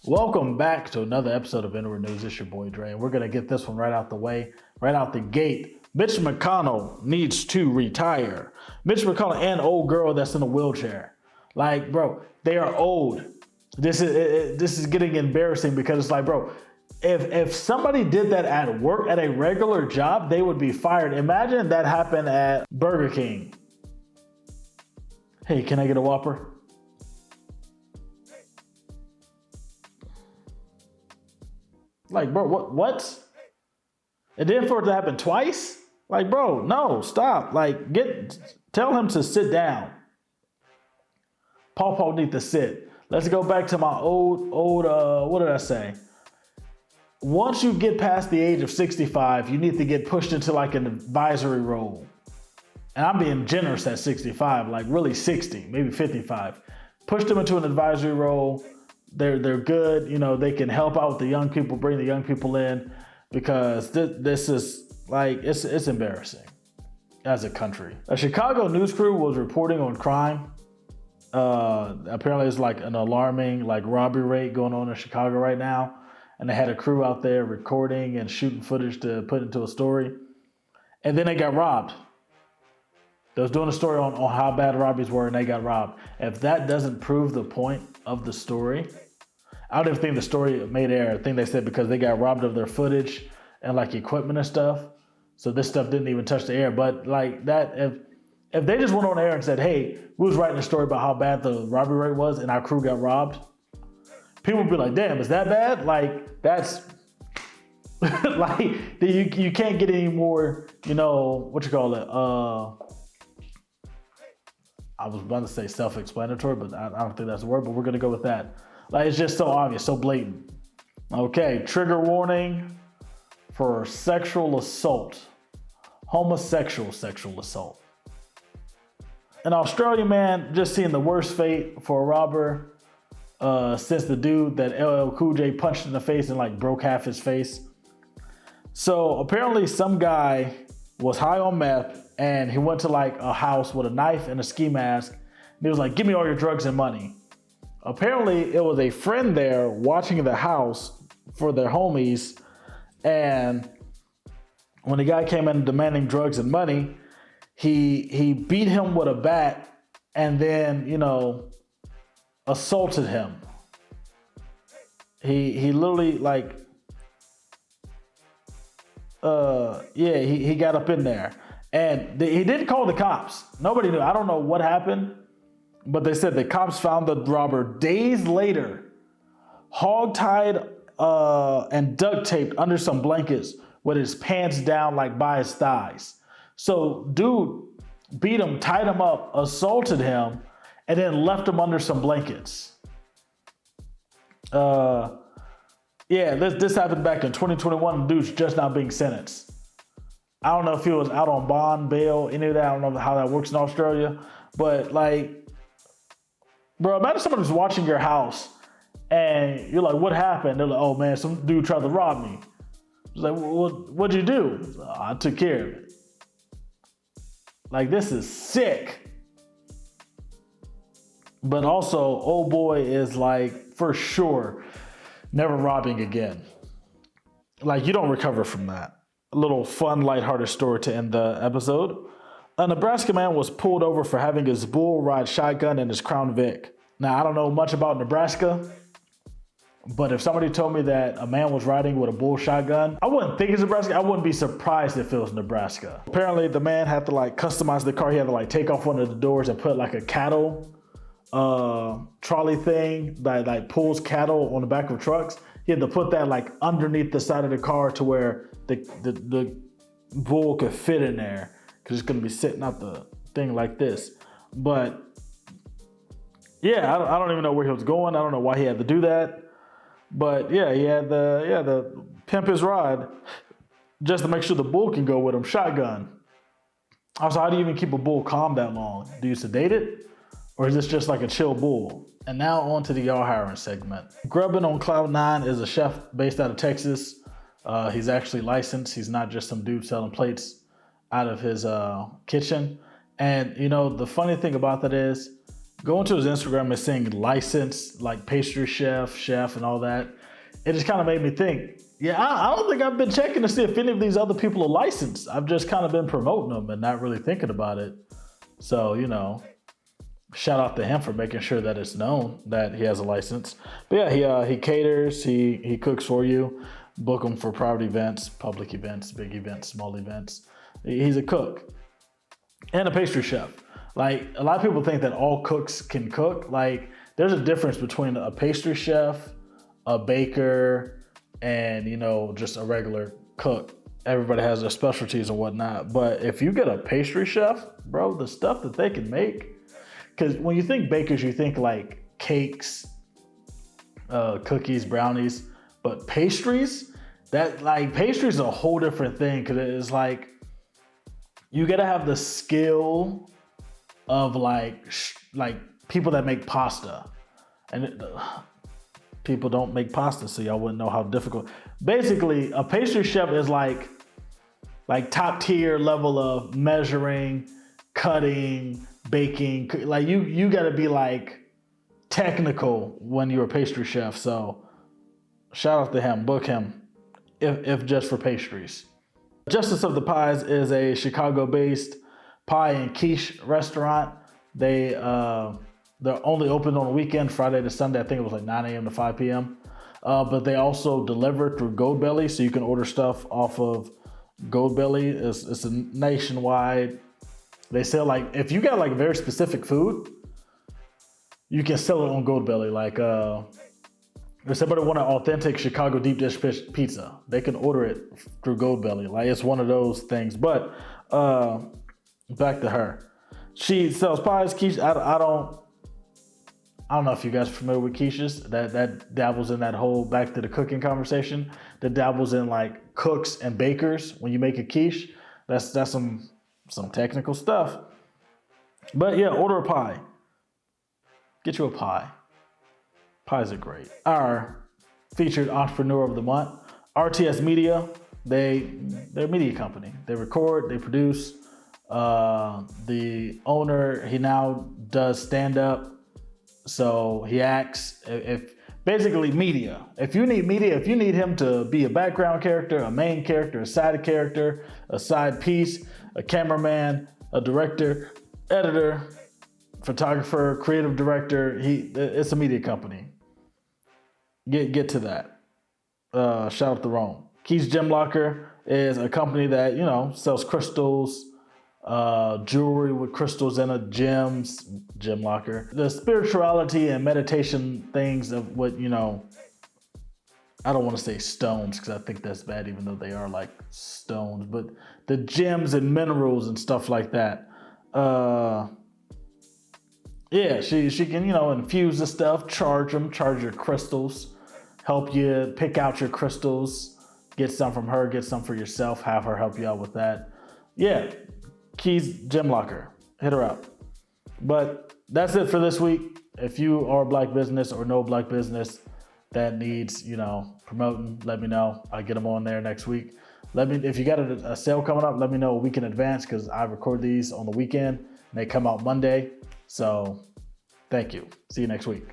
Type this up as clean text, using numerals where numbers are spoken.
Welcome back to another episode of Inword News. It's your boy Dre, and we're gonna get this one right out the way, right out the gate. Mitch McConnell needs to retire. Mitch McConnell and old girl that's in a wheelchair. Like, bro, they are old. This is getting embarrassing because it's like, bro, if somebody did that at work at a regular job, they would be fired. Imagine that happened at Burger King. Hey, can I get a Whopper? Like, bro, what? And then for it to happen twice? Like, bro, no, stop. Like, tell him to sit down. Paw need to sit. Let's go back to my old, what did I say? Once you get past the age of 65, you need to get pushed into like an advisory role. And I'm being generous at 65, like really 60, maybe 55. Push them into an advisory role. They're good, you know, they can help out with the young people, bring the young people in, because this is like, it's embarrassing as a country. A Chicago news crew was reporting on crime. Apparently it's like an alarming like robbery rate going on in Chicago right now. And they had a crew out there recording and shooting footage to put into a story. And then they got robbed. They was doing a story on how bad robberies were and they got robbed. If that doesn't prove the point of the story, I don't even think the story made air. I think they said because they got robbed of their footage and like equipment and stuff. So this stuff didn't even touch the air. But like that, if they just went on air and said, hey, we was writing a story about how bad the robbery rate was and our crew got robbed, people would be like, damn, is that bad? Like, that's like, you can't get any more, you know, what you call it? I was about to say self-explanatory, but I don't think that's the word, but we're going to go with that. Like, it's just so obvious, so blatant. Okay, trigger warning for sexual assault, homosexual sexual assault. In Australia, man, just seeing the worst fate for a robber since the dude that LL Cool J punched in the face and like broke half his face. So apparently some guy was high on meth and he went to like a house with a knife and a ski mask. And he was like, give me all your drugs and money. Apparently it was a friend there watching the house for their homies. And when the guy came in demanding drugs and money, he beat him with a bat and then, you know, assaulted him. He literally like, he got up in there. And he didn't call the cops. Nobody knew. I don't know what happened, but they said the cops found the robber days later, hog-tied and duct taped under some blankets with his pants down like by his thighs. So dude beat him, tied him up, assaulted him, and then left him under some blankets. This happened back in 2021. The dude's just now being sentenced. I don't know if he was out on bond, bail, any of that. I don't know how that works in Australia. But like, bro, imagine somebody was watching your house and you're like, what happened? They're like, oh man, some dude tried to rob me. It's like, what'd you do? I took care of it. Like, this is sick. But also, old boy is like, for sure, never robbing again. Like, you don't recover from that. A little fun, lighthearted story to end the episode. A Nebraska man was pulled over for having his bull ride shotgun in his Crown Vic. Now, I don't know much about Nebraska, but if somebody told me that a man was riding with a bull shotgun, I wouldn't think it's Nebraska. I wouldn't be surprised if it was Nebraska. Apparently, the man had to like customize the car. He had to like take off one of the doors and put like a cattle trolley thing that like pulls cattle on the back of trucks. He had to put that like underneath the side of the car to where the bull could fit in there, because it's gonna be sitting out the thing like this. But yeah, I don't even know where he was going. I don't know why he had to do that. But yeah, he had the pimp his ride just to make sure the bull can go with him. Shotgun. Also, how do you even keep a bull calm that long? Do you sedate it? Or is this just like a chill bull? And now on to the y'all hiring segment. Grubbin on Cloud 9 is a chef based out of Texas. He's actually licensed. He's not just some dude selling plates out of his kitchen. And you know, the funny thing about that is going to his Instagram and seeing licensed like pastry chef, and all that, it just kind of made me think, yeah, I don't think I've been checking to see if any of these other people are licensed. I've just kind of been promoting them and not really thinking about it. So, shout out to him for making sure that it's known that he has a license. But yeah, he caters, he cooks for you, book him for private events, public events, big events, small events. He's a cook and a pastry chef. Like, a lot of people think that all cooks can cook. Like, there's a difference between a pastry chef, a baker, and, just a regular cook. Everybody has their specialties and whatnot. But if you get a pastry chef, bro, the stuff that they can make, because when you think bakers, you think like cakes, cookies, brownies, but pastries, pastries is a whole different thing, because it's like, you gotta have the skill of like people that make pasta, and people don't make pasta, so y'all wouldn't know how difficult. Basically, a pastry chef is like top tier level of measuring, cutting, baking. Like you got to be like technical when you're a pastry chef. So shout out to him, book him, if just for pastries. Justice of the Pies is a Chicago-based pie and quiche restaurant. They're only open on the weekend, Friday to Sunday. I think it was like 9 a.m. to 5 p.m. But they also deliver through Goldbelly, so you can order stuff off of Goldbelly. It's a nationwide. They sell if you got very specific food, you can sell it on Goldbelly. Like if somebody want an authentic Chicago deep dish pizza, they can order it through Goldbelly. Like, it's one of those things. But back to her. She sells pies, quiche. I don't know if you guys are familiar with quiches. That dabbles in that whole back to the cooking conversation. That dabbles in like cooks and bakers. When you make a quiche, that's some technical stuff. But yeah, order a pie. Get you a pie. Pies are great. Our featured entrepreneur of the month, RTS Media. They're a media company. They record, they produce. The owner, he now does stand up. So he acts, basically media. If you need media, if you need him to be a background character, a main character, a side character, a side piece, a cameraman, a director, editor, photographer, creative director, it's a media company. Get to that. Shout out to Rome. Keys Gem Locker is a company that, sells crystals, jewelry with crystals in it, gems, Gem Locker. The spirituality and meditation things of what, I don't want to say stones, because I think that's bad, even though they are like stones, but the gems and minerals and stuff like that. Yeah, she can, infuse the stuff, charge your crystals, help you pick out your crystals, get some from her, get some for yourself, have her help you out with that. Yeah, Keys Gem Locker, hit her up. But that's it for this week. If you are a black business or know black business that needs, promoting, let me know. I'll get them on there next week. If you got a sale coming up, let me know a week in advance, because I record these on the weekend and they come out Monday. So thank you. See you next week.